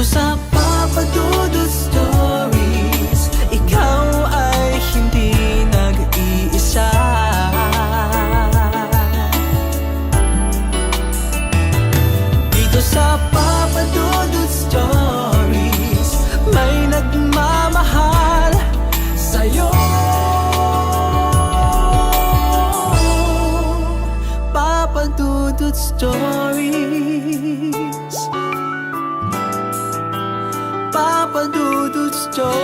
sa Papa Dudut Stories, ikaw ay hindi nag-iisa. Dito sa Papa Dudut Stories, may nagmamahal sa'yo. Papa Dudut Stories, Papa Dudut Stories,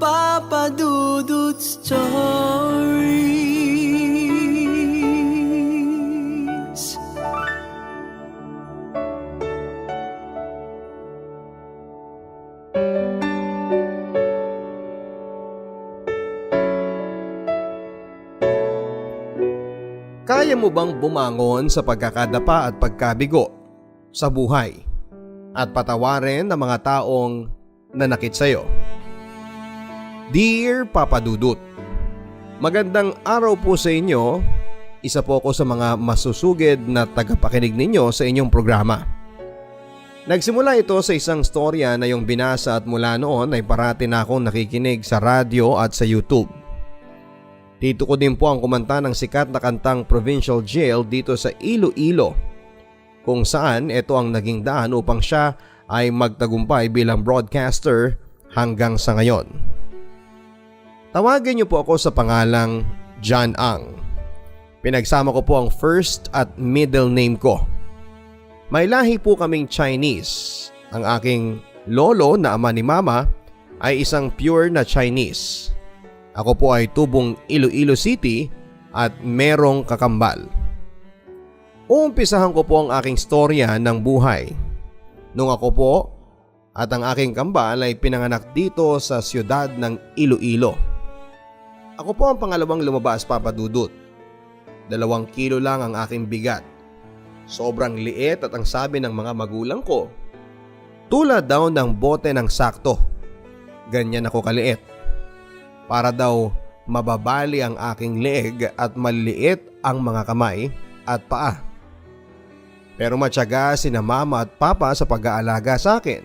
Papa Dudut Stories. Kaya mo bang bumangon sa pagkakadapa at pagkabigo sa buhay at patawarin ang mga taong nanakit sa'yo? Dear Papa Dudut, magandang araw po sa inyo. Isa po ako sa mga masusugid na tagapakinig ninyo sa inyong programa. Nagsimula ito sa isang storya na yung binasa at mula noon ay parati na akong nakikinig sa radyo at sa YouTube. Dito ko din po ang kumanta ng sikat na kantang Provincial Jail dito sa Iloilo, kung saan ito ang naging daan upang siya ay magtagumpay bilang broadcaster hanggang sa ngayon. Tawagin niyo po ako sa pangalang John Ang. Pinagsama ko po ang first at middle name ko. May lahi po kaming Chinese. Ang aking lolo na ama ni mama ay isang pure na Chinese. Ako po ay tubong Iloilo City at merong kakambal. Uumpisahan ko po ang aking storya ng buhay. Nung ako po at ang aking kambal ay pinanganak dito sa siyudad ng Iloilo. Ako po ang pangalawang lumabas, Papa Dudut. 2 kilo lang ang aking bigat. Sobrang liit at ang sabi ng mga magulang ko, tulad daw ng bote ng sakto. Ganyan ako kaliit. Para daw mababali ang aking leeg at maliliit ang mga kamay at paa. Pero matyaga sina mama at papa sa pag-aalaga sa akin.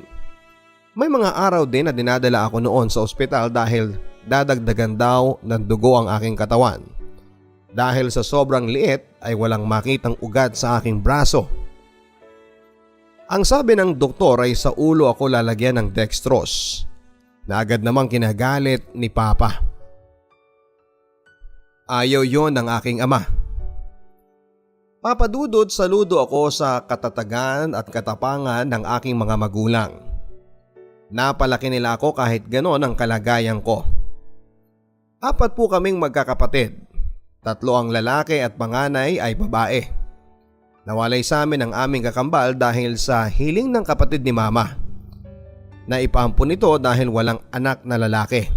May mga araw din na dinadala ako noon sa ospital dahil dadagdagan daw ng dugo ang aking katawan. Dahil sa sobrang liit ay walang makitang ugat sa aking braso. Ang sabi ng doktor ay sa ulo ako lalagyan ng dextrose, na agad namang kinagalit ni Papa. Ayaw yon ng aking ama. Papa Dudut, saludo ako sa katatagan at katapangan ng aking mga magulang. Napalaki nila ako kahit ganon ang kalagayan ko. 4 po kaming magkakapatid. 3 ang lalaki at panganay ay babae. Nawalay sa amin ang aming kakambal dahil sa hiling ng kapatid ni mama. Naipaampun nito dahil walang anak na lalaki.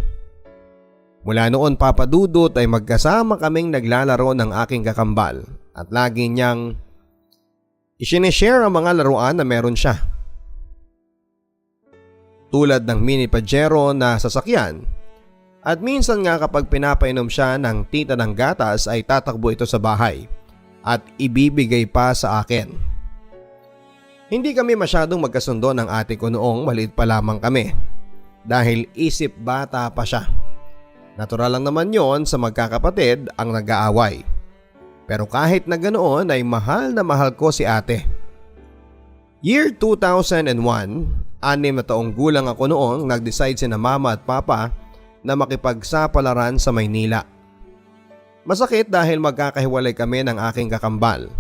Mula noon, Papa Dudut, ay magkasama kaming naglalaro ng aking kakambal at lagi niyang isineshare ang mga laruan na meron siya. Tulad ng mini Pajero na sasakyan, at minsan nga kapag pinapainom siya ng tita ng gatas ay tatakbo ito sa bahay at ibibigay pa sa akin. Hindi kami masyadong magkasundo ng ate ko noong maliit pa lamang kami dahil isip bata pa siya. Natural lang naman yon sa magkakapatid ang nag-aaway. Pero kahit na ganoon ay mahal na mahal ko si ate. Year 2001, 6 na taong gulang ako noong nag-decide sina mama at papa na makipagsapalaran sa Maynila. Masakit dahil magkakahiwalay kami ng aking kakambal.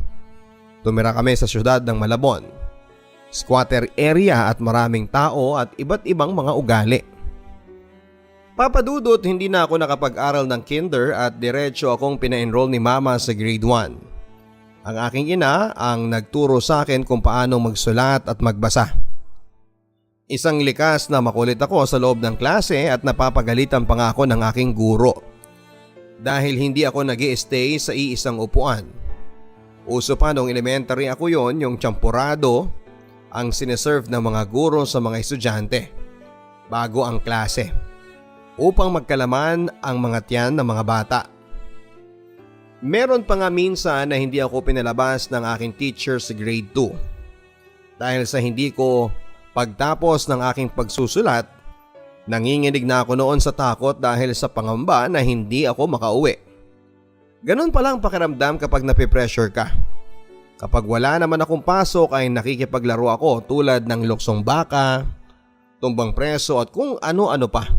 Tumira kami sa syudad ng Malabon. Squatter area at maraming tao at iba't ibang mga ugali. Papa Dudut, hindi na ako nakapag-aral ng kinder at diretso akong pina-enroll ni mama sa grade 1. Ang aking ina ang nagturo sa akin kung paano magsulat at magbasa. Isang likas na makulit ako sa loob ng klase at napapagalitan pa nga ako ng aking guro. Dahil hindi ako nag-i-stay sa iisang upuan. Uso pa nung elementary ako yon, yung champurado ang sineserve ng mga guro sa mga estudyante bago ang klase upang magkalaman ang mga tiyan ng mga bata. Meron pa nga minsan na hindi ako pinalabas ng aking teacher sa grade 2. Dahil sa hindi ko pagtapos ng aking pagsusulat, nanginginig na ako noon sa takot dahil sa pangamba na hindi ako makauwi. Ganun palang pakiramdam kapag napipressure ka. Kapag wala naman akong pasok ay nakikipaglaro ako tulad ng luksong baka, tumbang preso at kung ano-ano pa.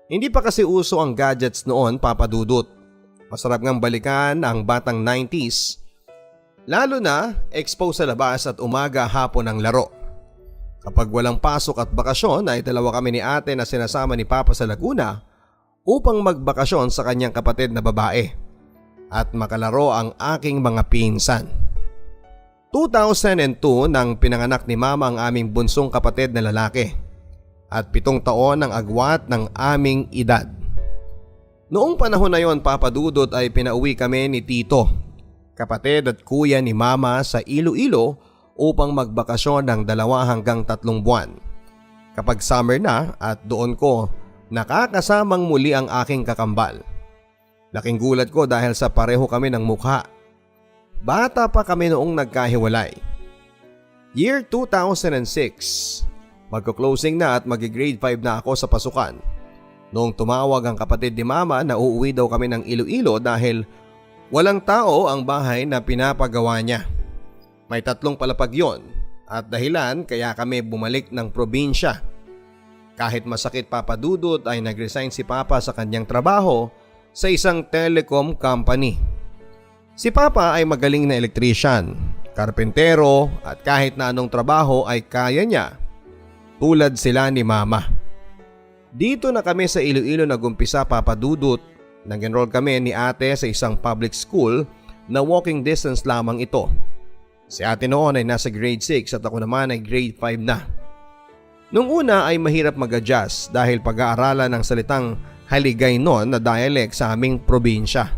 Hindi pa kasi uso ang gadgets noon, Papa Dudut. Masarap ngang balikan ang batang 90s. Lalo na expose sa labas at umaga hapon ang laro. Kapag walang pasok at bakasyon ay dalawa kami ni ate na sinasama ni Papa sa Laguna upang magbakasyon sa kanyang kapatid na babae at makalaro ang aking mga pinsan. 2002 nang pinanganak ni Mama ang aming bunsong kapatid na lalaki at 7 taon ang agwat ng aming edad. Noong panahon na yon, Papa Dudut, ay pinauwi kami ni Tito, kapatid at kuya ni Mama sa Iloilo upang magbakasyon ng 2 hanggang 3 buwan. Kapag summer na at doon ko nakakasamang muli ang aking kakambal. Laking gulat ko dahil sa pareho kami ng mukha. Bata pa kami noong nagkahiwalay. Year 2006, magko-closing na at mag-grade 5 na ako sa pasukan. Noong tumawag ang kapatid ni Mama na uuwi daw kami ng Iloilo dahil walang tao ang bahay na pinapagawa niya. May 3 palapag yon at dahilan kaya kami bumalik ng probinsya. Kahit masakit, Papa Dudut, ay nag-resign si Papa sa kanyang trabaho sa isang telecom company. Si Papa ay magaling na elektrisyan, karpentero at kahit na anong trabaho ay kaya niya, tulad sila ni Mama. Dito na kami sa Iloilo nagumpisa, Papa Dudut. Nag-enroll kami ni ate sa isang public school na walking distance lamang ito. Si ate noon ay nasa grade 6 at ako naman ay grade 5 na. Nung una ay mahirap mag-adjust dahil pag-aaralan ng salitang haligay noon na dialect sa aming probinsya.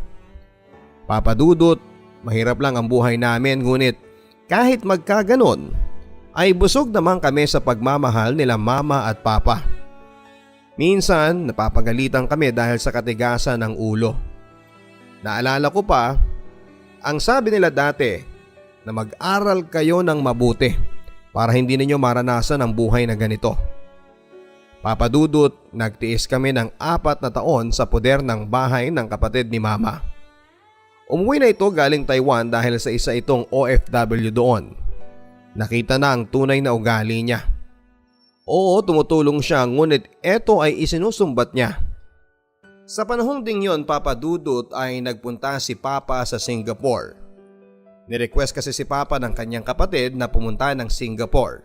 Papa Dudut, mahirap lang ang buhay namin ngunit kahit magkaganon ay busog naman kami sa pagmamahal nila Mama at Papa. Minsan napapagalitan kami dahil sa katigasan ng ulo. Naalala ko pa, ang sabi nila dati na mag-aral kayo ng mabuti para hindi ninyo maranasan ang buhay na ganito. Papa Dudut, nagtiis kami ng 4 na taon sa poder ng bahay ng kapatid ni Mama. Umuwi na ito galing Taiwan dahil sa isa itong OFW doon. Nakita na ang tunay na ugali niya. Oo, tumutulong siya ngunit eto ay isinusumbat niya. Sa panahong ding yon, Papa Dudut, ay nagpunta si Papa sa Singapore. Nirequest kasi si Papa ng kanyang kapatid na pumunta ng Singapore.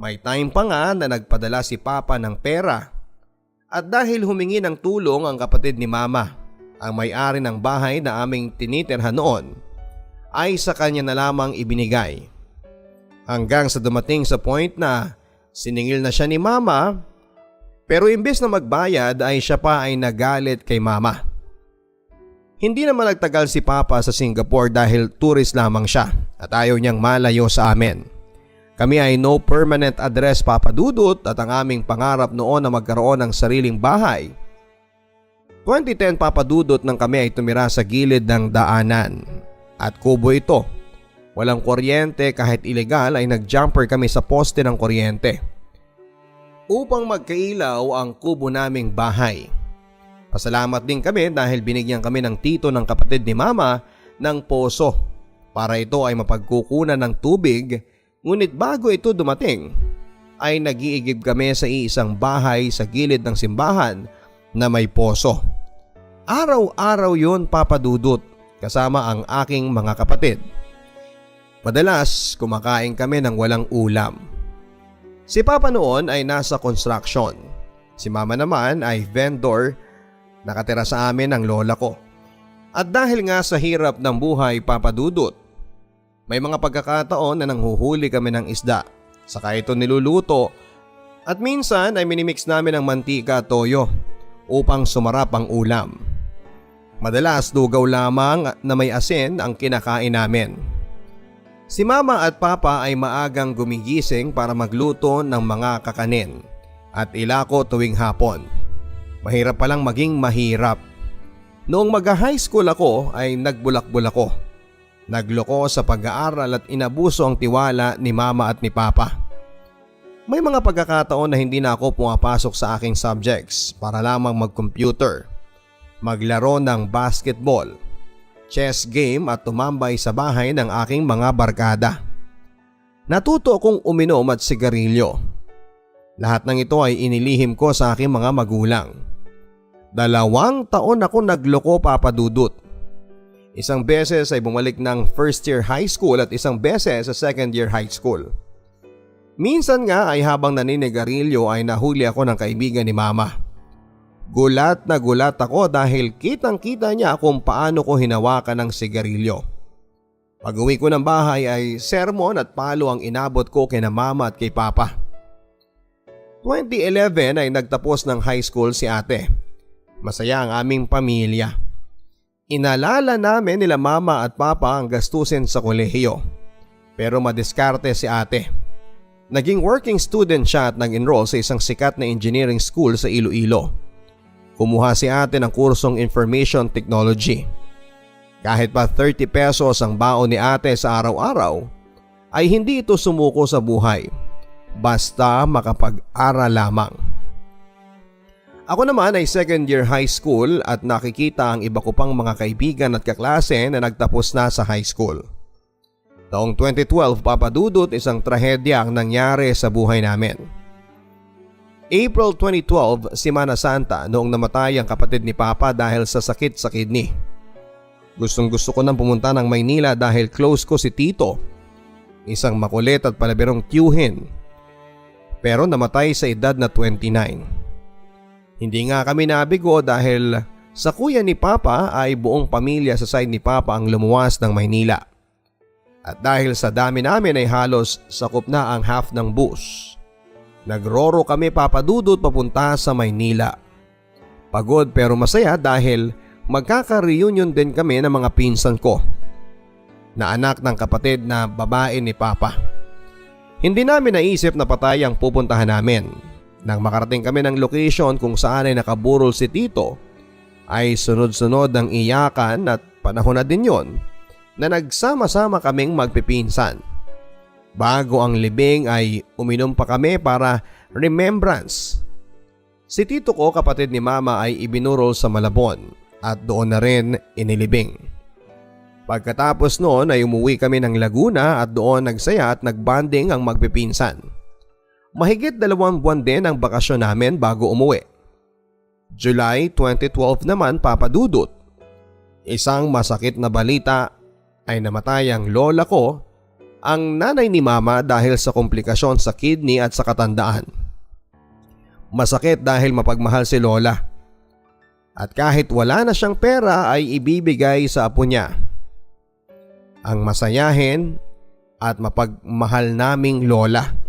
May time pa nga na nagpadala si Papa ng pera. At dahil humingi ng tulong ang kapatid ni Mama, ang may-ari ng bahay na aming tinitirhan noon, ay sa kanya na lamang ibinigay. Hanggang sa dumating sa point na siningil na siya ni Mama, pero imbes na magbayad ay siya pa ay nagalit kay Mama. Hindi naman nagtagal si Papa sa Singapore dahil tourist lamang siya at ayaw niyang malayo sa amin. Kami ay no permanent address, Papa Dudut, at ang aming pangarap noon na magkaroon ng sariling bahay. 2010, Papa Dudut, nang kami ay tumira sa gilid ng daanan. At kubo ito. Walang kuryente, kahit ilegal ay nag-jumper kami sa poste ng kuryente upang magkailaw ang kubo naming bahay. Pasalamat din kami dahil binigyan kami ng tito ng kapatid ni Mama ng poso para ito ay mapagkukunan ng tubig, ngunit bago ito dumating ay nag-iigib kami sa iisang bahay sa gilid ng simbahan na may poso. Araw-araw yon, Papa Dudut, kasama ang aking mga kapatid. Madalas kumakain kami ng walang ulam. Si Papa noon ay nasa construction. Si Mama naman ay vendor, nakatira sa amin ang lola ko. At dahil nga sa hirap ng buhay, Papa Dudut, may mga pagkakataon na nanghuhuli kami ng isda, saka ito niluluto at minsan ay minimix namin ng mantika at toyo upang sumarap ang ulam. Madalas lugaw lamang na may asin ang kinakain namin. Si Mama at Papa ay maagang gumigising para magluto ng mga kakanin at ilako tuwing hapon. Mahirap palang maging mahirap. Noong mag-high school ako ay nagbulakbul ako. Nagloko sa pag-aaral at inabuso ang tiwala ni mama at ni papa. May mga pagkakataon na hindi na ako pumapasok sa aking subjects para lamang mag-computer, maglaro ng basketball, chess game at tumambay sa bahay ng aking mga barkada. Natuto akong uminom at sigarilyo. Lahat ng ito ay inilihim ko sa aking mga magulang. 2 taon ako nagloko, Papa Dudut. Isang beses ay bumalik ng first year high school at isang beses sa second year high school. Minsan nga ay habang naninigarilyo ay nahuli ako ng kaibigan ni mama. Gulat na gulat ako dahil kitang-kita niya kung paano ko hinawakan ng sigarilyo. Pag-uwi ko ng bahay ay sermon at palo ang inabot ko kina mama at kay papa. 2011 ay nagtapos ng high school si ate. Masaya ang aming pamilya. Inalala namin nila mama at papa ang gastusin sa kolehiyo. Pero madiskarte si ate. Naging working student siya at nag-enroll sa isang sikat na engineering school sa Iloilo. Kumuha si ate ng kursong Information Technology. Kahit pa 30 pesos ang baon ni ate sa araw-araw, ay hindi ito sumuko sa buhay. Basta makapag-aral lamang. Ako naman ay second year high school at nakikita ang iba ko pang mga kaibigan at kaklase na nagtapos na sa high school. Taong 2012, Papa Dudut, isang trahedya ang nangyari sa buhay namin. April 2012, Semana Santa, noong namatay ang kapatid ni Papa dahil sa sakit sa kidney. Gustong gusto ko nang pumunta ng Maynila dahil close ko si Tito, isang makulit at palabirong tiyuhin. Pero namatay sa edad na 29. Hindi nga kami nabigo dahil sa kuya ni Papa ay buong pamilya sa side ni Papa ang lumuwas ng Maynila. At dahil sa dami namin ay halos sakop na ang half ng bus. Nagroro kami, Papa Dudut, papunta sa Maynila. Pagod pero masaya dahil magkaka-reunion din kami ng mga pinsan ko na anak ng kapatid na babae ni Papa. Hindi namin naisip na patay ang pupuntahan namin. Nang makarating kami ng location kung saan ay nakaburol si Tito, ay sunod-sunod ang iyakan at panahon na din yon na nagsama-sama kaming magpipinsan. Bago ang libing ay uminom pa kami para remembrance. Si Tito ko, kapatid ni Mama, ay ibinurol sa Malabon at doon na rin inilibing. Pagkatapos noon ay umuwi kami ng Laguna at doon nagsaya at nagbanding ang magpipinsan. Mahigit 2 buwan din ang bakasyon namin bago umuwi. July 2012 naman, Papa Dudut. Isang masakit na balita ay namatay ang lola ko, ang nanay ni Mama, dahil sa komplikasyon sa kidney at sa katandaan. Masakit dahil mapagmahal si lola. At kahit wala na siyang pera ay ibibigay sa apo niya. Ang masayahin at mapagmahal naming lola.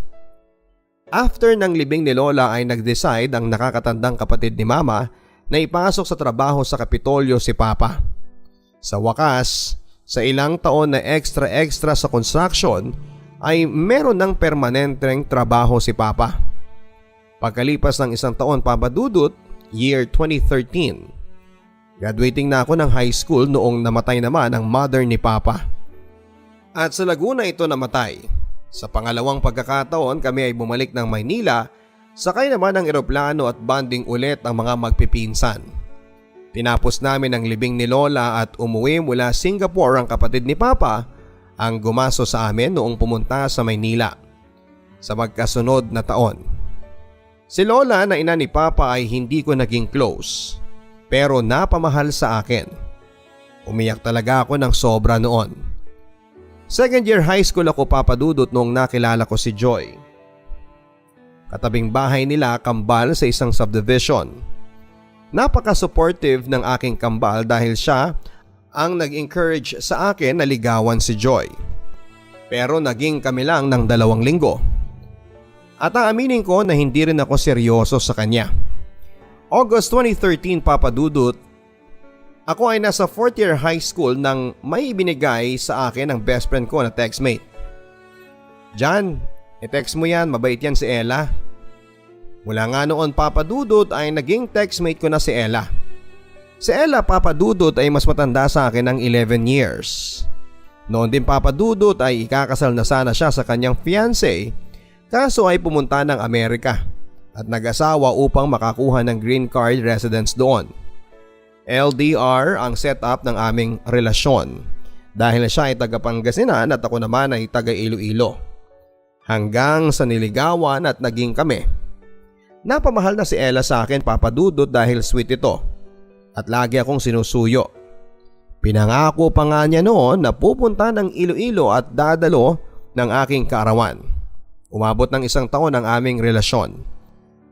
After ng libing ni lola ay nag-decide ang nakakatandang kapatid ni Mama na ipasok sa trabaho sa Kapitolyo si Papa. Sa wakas, sa ilang taon na extra sa construction ay meron ng permanenteng trabaho si Papa. Pagkalipas ng 1 taon, Papa Dudut, year 2013. Graduating na ako ng high school noong namatay naman ang mother ni Papa. At sa Laguna ito namatay. Sa pangalawang pagkakataon kami ay bumalik ng Maynila, sakay naman ng eroplano at banding ulit ang mga magpipinsan. Tinapos namin ang libing ni Lola at umuwi mula Singapore ang kapatid ni Papa ang gumaso sa amin noong pumunta sa Maynila sa magkasunod na taon. Si Lola na ina ni Papa ay hindi ko naging close pero napamahal sa akin. Umiyak talaga ako ng sobra noon. Second year high school ako, Papa Dudut, noong nakilala ko si Joy. Katabing bahay nila, kambal sa isang subdivision. Napaka-supportive ng aking kambal dahil siya ang nag-encourage sa akin na ligawan si Joy. Pero naging kami lang ng 2 linggo. At aaminin ko na hindi rin ako seryoso sa kanya. August 2013, Papa Dudut, ako ay nasa 4th year high school nang may ibinigay sa akin ng best friend ko na textmate. Jan, i-text mo yan, mabait yan si Ella. Mula nga noon, Papa Dudut, ay naging textmate ko na si Ella. Si Ella Papadudot ay mas matanda sa akin ng 11 years. Noon din Papadudot ay ikakasal na sana siya sa kanyang fiancé, kaso ay pumunta ng Amerika at nag-asawa upang makakuha ng green card residence doon. LDR ang setup ng aming relasyon dahil siya ay taga Pangasinan at ako naman ay taga Iloilo. Hanggang sa niligawan at naging kami. Napamahal na si Ella sa akin Papadudot dahil sweet ito at lagi akong sinusuyo. Pinangako pa nga niya noon na pupunta ng Iloilo at dadalo ng aking kaarawan. Umabot ng 1 taon ang aming relasyon.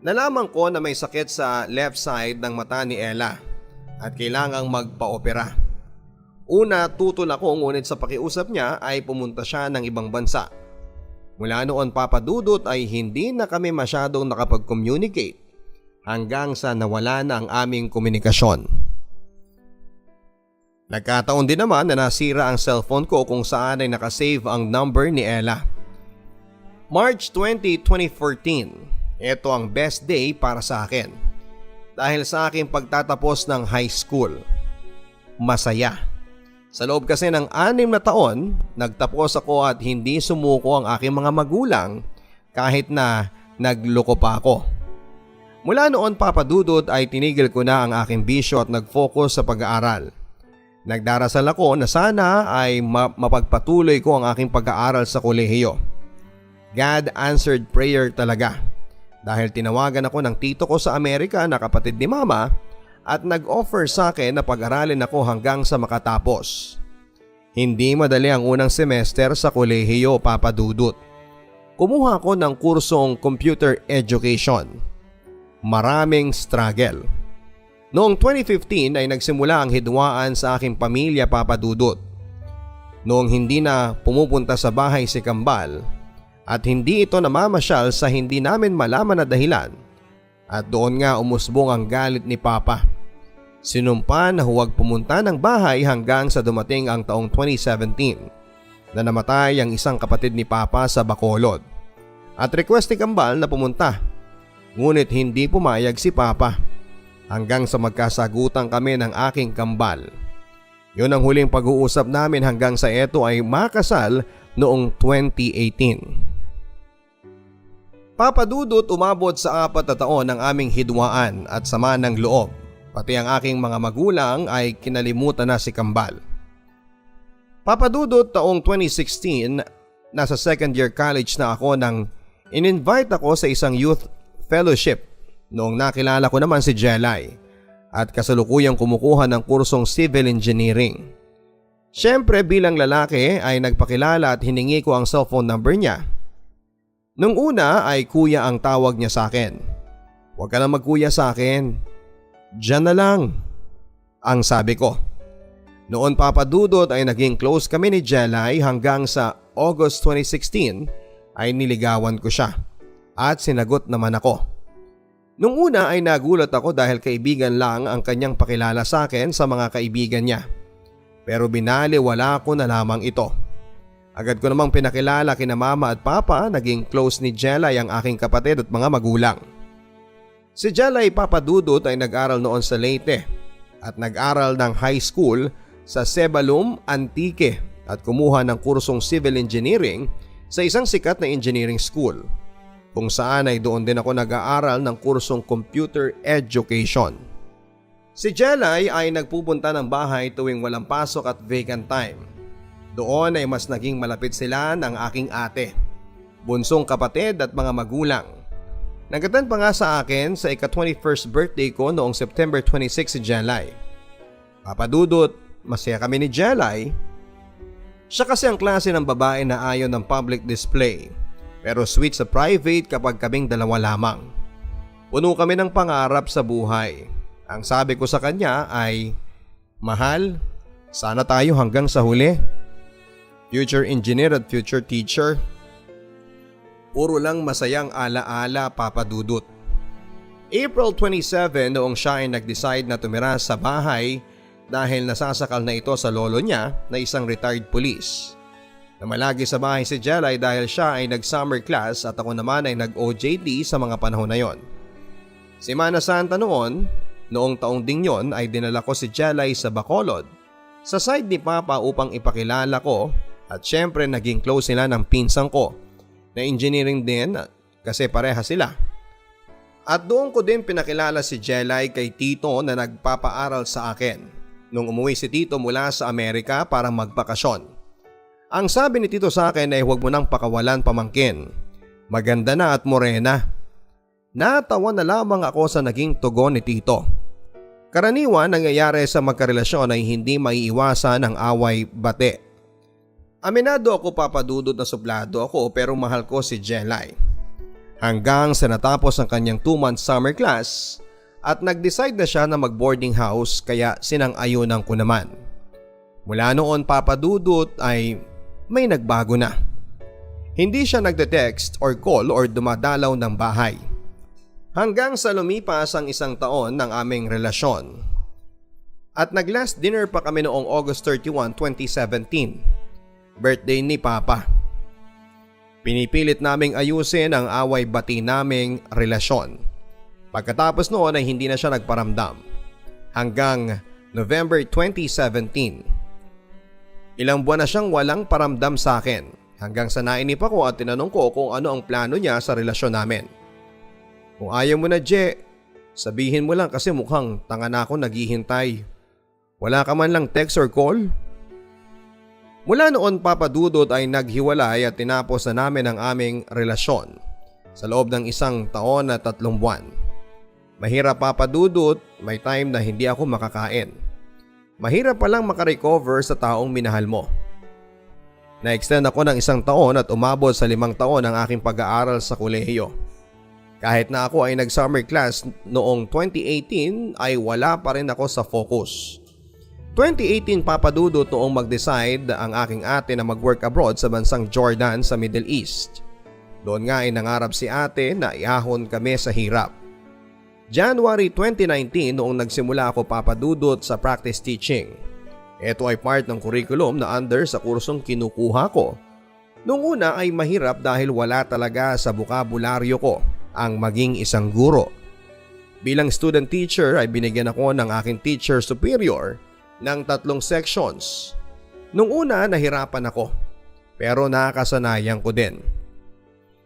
Nalaman ko na may sakit sa left side ng mata ni Ella at kailangang magpa-opera. Una tutol ako ngunit sa pakiusap niya ay pumunta siya ng ibang bansa. Mula noon Papadudot ay hindi na kami masyadong nakapag-communicate hanggang sa nawala na ang aming komunikasyon. Nagkataon din naman na nasira ang cellphone ko kung saan ay nakasave ang number ni Ella. March 20, 2014. Ito ang best day para sa akin dahil sa aking pagtatapos ng high school. Masaya. Sa loob kasi ng 6 na taon, nagtapos ako at hindi sumuko ang aking mga magulang kahit na nagloko pa ako. Mula noon Papadudot ay tinigil ko na ang aking bisyo at nag-focus sa pag-aaral. Nagdarasal ako na sana ay mapagpatuloy ko ang aking pag-aaral sa kolehiyo. God answered prayer talaga. Dahil tinawagan ako ng tito ko sa Amerika na kapatid ni Mama at nag-offer sa akin na pag-aralin ako hanggang sa makatapos. Hindi madali ang unang semester sa kolehiyo Papadudot. Kumuha ako ng kursong computer education. Maraming struggle. Noong 2015 ay nagsimula ang hidwaan sa aking pamilya Papadudot. Noong hindi na pumupunta sa bahay si Kambal, at hindi ito namamasyal sa hindi namin malaman na dahilan at doon nga umusbong ang galit ni Papa. Sinumpa na huwag pumunta ng bahay hanggang sa dumating ang taong 2017 na namatay ang isang kapatid ni Papa sa Bacolod at request ni Kambal na pumunta. Ngunit hindi pumayag si Papa hanggang sa magkasagutan kami ng aking Kambal. Yun ang huling pag-uusap namin hanggang sa ito ay makasal noong 2018. Papadudot umabot sa 4 na taon ang aming hidwaan at sama ng loob. Pati ang aking mga magulang ay kinalimutan na si Kambal. Papadudot taong 2016, nasa second year college na ako nang in-invite ako sa isang youth fellowship noong nakilala ko naman si Jelay at kasalukuyang kumukuha ng kursong civil engineering. Siyempre bilang lalaki ay nagpakilala at hiningi ko ang cellphone number niya. Nung una ay kuya ang tawag niya sa akin. Huwag ka na magkuya sa akin. Diyan na lang, ang sabi ko. Noon Papadudot ay naging close kami ni Jelay hanggang sa August 2016 ay niligawan ko siya at sinagot naman ako. Nung una ay nagulat ako dahil kaibigan lang ang kanyang pakilala sa akin sa mga kaibigan niya. Pero binaliwala ko na lamang ito. Agad ko namang pinakilala kina Mama at Papa, naging close ni Jelay ang aking kapatid at mga magulang. Si Jelay Papadudot ay nag-aral noon sa Leyte at nag-aral ng high school sa Cebalum, Antique at kumuha ng kursong civil engineering sa isang sikat na engineering school kung saan ay doon din ako nag-aaral ng kursong computer education. Si Jelay ay nagpupunta ng bahay tuwing walang pasok at vacant time. Doon ay mas naging malapit sila ng aking ate, bunsong kapatid at mga magulang. Nagatan pa nga sa akin sa ika-21st birthday ko noong September 26 si Jelay. Papadudot, masaya kami ni Jelay. Siya kasi ang klase ng babae na ayaw ng public display, pero sweet sa private kapag kaming dalawa lamang. Puno kami ng pangarap sa buhay. Ang sabi ko sa kanya ay, "Mahal, sana tayo hanggang sa huli." Future engineer at future teacher. Puro lang masayang alaala Papadudot. April 27 noong siya ay nag-decide na tumira sa bahay dahil nasasakal na ito sa lolo niya na isang retired police. Namalagi sa bahay si Jelay dahil siya ay nag-summer class at ako naman ay nag-OJT sa mga panahon na yon. Semana Santa noon, Noong taong ding yon ay dinala ko si Jelay sa Bacolod sa side ni Papa upang ipakilala ko at syempre naging close sila ng pinsang ko na engineering din kasi pareha sila. At doon ko din pinakilala si Jelay kay Tito na nagpapaaral sa akin nung umuwi si Tito mula sa Amerika para magbakasyon. Ang sabi ni Tito sa akin ay huwag mo nang pakawalan pamangkin. Maganda na at morena. Natawa na lamang ako sa naging tugon ni Tito. Karaniwan nangyayari sa magkarelasyon ay hindi maiiwasan ang away bate. Aminado ako papadudot na suplado ako pero mahal ko si Jelay. Hanggang sa natapos ang kanyang 2-month summer class at nag-decide na siya na mag-boarding house kaya sinang-ayunan ko naman. Mula noon papadudot ay may nagbago na. Hindi siya nagde-text or call or dumadalaw ng bahay. Hanggang sa lumipas ang 1 taon ng aming relasyon. At nag-last dinner pa kami noong August 31, 2017. Birthday ni Papa. Pinipilit naming ayusin ang away-bati naming relasyon. Pagkatapos noon ay hindi na siya nagparamdam. Hanggang November 2017. Ilang buwan na siyang walang paramdam sa akin. Hanggang sa nainip ako at tinanong ko kung ano ang plano niya sa relasyon namin. Kung ayaw mo na, Je, sabihin mo lang kasi mukhang tanga na ako naghihintay. Wala ka man lang text or call? Mula noon papadudot ay naghiwalay at tinapos na namin ang aming relasyon sa loob ng 1 taon at 3 buwan. Mahirap papadudot, may time na hindi ako makakain. Mahirap palang makarecover sa taong minahal mo. Na-extend ako ng 1 taon at umabot sa 5 taon ang aking pag-aaral sa kolehiyo. Kahit na ako ay nag-summer class noong 2018 ay wala pa rin ako sa focus. 2018 papadudot noong mag-decide ang aking ate na mag-work abroad sa bansang Jordan sa Middle East. Doon nga ay nangarap si ate na iahon kami sa hirap. January 2019 noong nagsimula ako papadudot sa practice teaching. Ito ay part ng curriculum na under sa kursong kinukuha ko. Noong una ay mahirap dahil wala talaga sa bukabularyo ko ang maging isang guro. Bilang student teacher ay binigyan ako ng aking teacher superior ng 3 sections. Nung una nahirapan ako pero nakakasanayan ko din.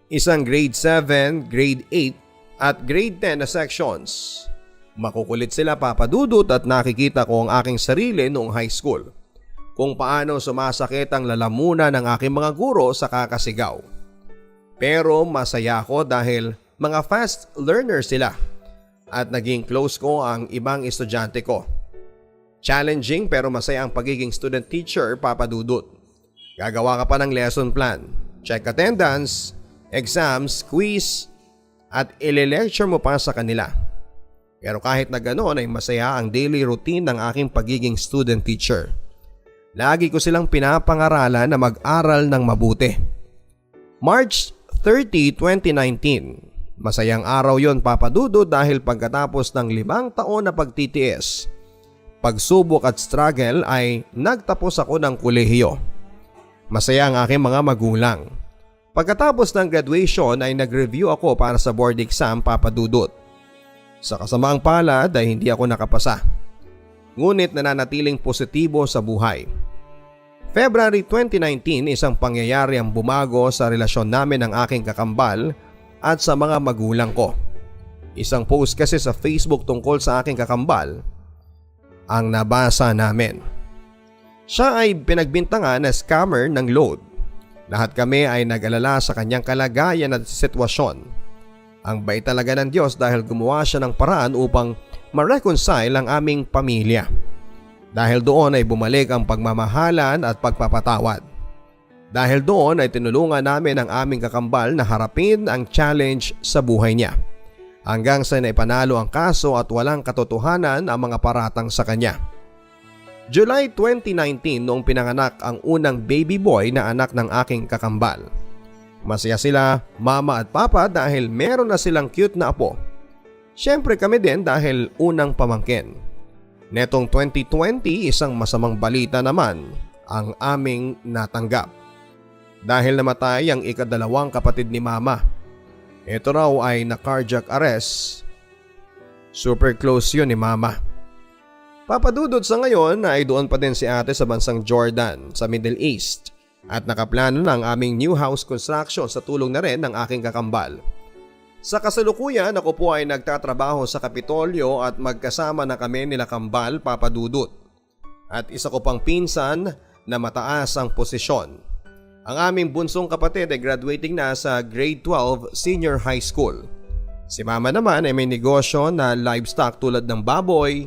Isang grade 7, grade 8 at grade 10 na sections. Makukulit sila papadudot at nakikita ko ang aking sarili noong high school. Kung paano sumasakit ang lalamunan ng aking mga guro sa kakasigaw. Pero masaya ako dahil mga fast learner sila at naging close ko ang ibang estudyante ko. Challenging pero masaya ang pagiging student teacher papadudot. Gagawa ka pa ng lesson plan, check attendance, exams, quiz at ile-lecture mo pa sa kanila. Pero kahit na ganoon ay masaya ang daily routine ng aking pagiging student teacher. Lagi ko silang pinapangaralan na mag-aral ng mabuti. March 30, 2019. Masayang araw yon papadudo dahil pagkatapos ng 5 taon na pagtitiis, pagsubok at struggle ay nagtapos ako ng kolehiyo. Masaya ang aking mga magulang. Pagkatapos ng graduation ay nag-review ako para sa board exam papadudot. Sa kasamaang palad ay hindi ako nakapasa. Ngunit nananatiling positibo sa buhay. February 2019 isang pangyayari ang bumago sa relasyon namin ng aking kakambal at sa mga magulang ko. Isang post kasi sa Facebook tungkol sa aking kakambal ang nabasa namin. Siya ay pinagbintangan na scammer ng load. Lahat kami ay nag-alala sa kanyang kalagayan at sitwasyon. Ang bait talaga ng Diyos dahil gumawa siya ng paraan upang ma-reconcile ang aming pamilya. Dahil doon ay bumalik ang pagmamahalan at pagpapatawad. Dahil doon ay tinulungan namin ang aming kakambal na harapin ang challenge sa buhay niya. Hanggang sa naipanalo ang kaso at walang katotohanan ang mga paratang sa kanya. July 2019 noong pinanganak ang unang baby boy na anak ng aking kakambal. Masaya sila, mama at papa dahil meron na silang cute na apo. Siyempre kami din dahil unang pamangkin. Netong 2020 isang masamang balita naman ang aming natanggap. Dahil namatay ang ika-2 kapatid ni mama. Ito raw ay na cardiac arrest Super close yun ni Mama. Papadudod sa ngayon ay doon pa din si ate sa bansang Jordan sa Middle East at nakaplano na ang aming new house construction sa tulong na rin ng aking kakambal. Sa kasalukuyan ako po ay nagtatrabaho sa Kapitolyo at magkasama na kami nila kambal Papadudot. At isa ko pang pinsan na mataas ang posisyon. Ang aming bunsong kapatid ay graduating na sa grade 12 senior high school. Si Mama naman ay may negosyo na livestock tulad ng baboy,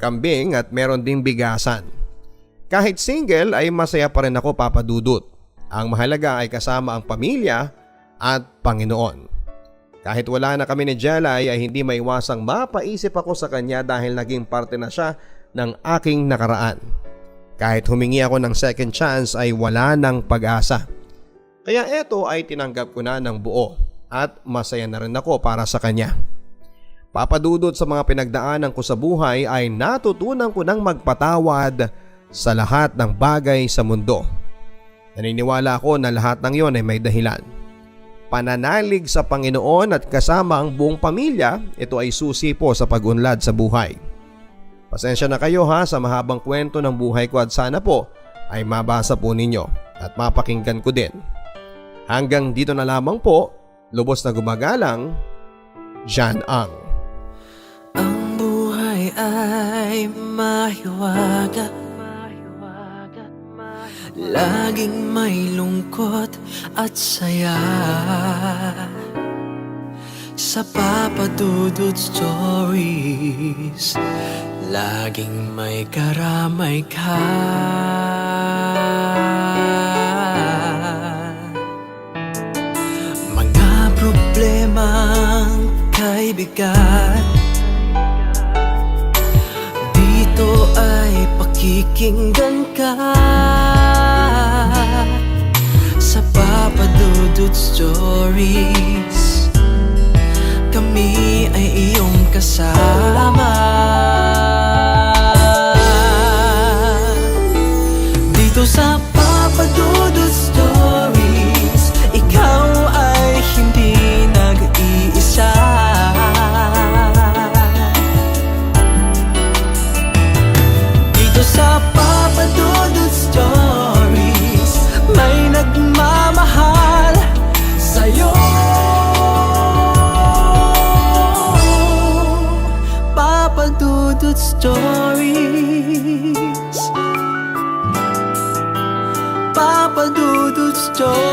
kambing at meron ding bigasan. Kahit single ay masaya pa rin ako Papadudot. Ang mahalaga ay kasama ang pamilya at Panginoon. Kahit wala na kami ni Jelay ay hindi maiwasang mapaisip ako sa kanya dahil naging parte na siya ng aking nakaraan. Kahit humingi ako ng second chance ay wala ng pag-asa. Kaya eto ay tinanggap ko na ng buo at masaya na rin ako para sa kanya. Papadudot sa mga pinagdaanan ko sa buhay ay natutunan ko ng magpatawad sa lahat ng bagay sa mundo. Naniniwala ako na lahat ng iyon ay may dahilan. Pananalig sa Panginoon at kasama ang buong pamilya, ito ay susi po sa pag-unlad sa buhay. Pasensya na kayo ha sa mahabang kwento ng buhay ko at sana po ay mabasa po ninyo at mapakinggan ko din. Hanggang dito na lamang po, lubos na gumagalang, Jan Ang. Ang buhay ay mahiwaga, laging may lungkot at saya. Sa Papadudot Stories, laging may karamay ka. Mga problemang kay bigat, dito ay pakikinggan ka. Sa Papadudot Stories, kami ay iyong kasama. Dito sa Papadudot Stories, ikaw ay hindi nag-iisa. Dito sa Papadudot Stories, may nagmamahal sa'yo. Papadudot Stories, Papadudot Stories.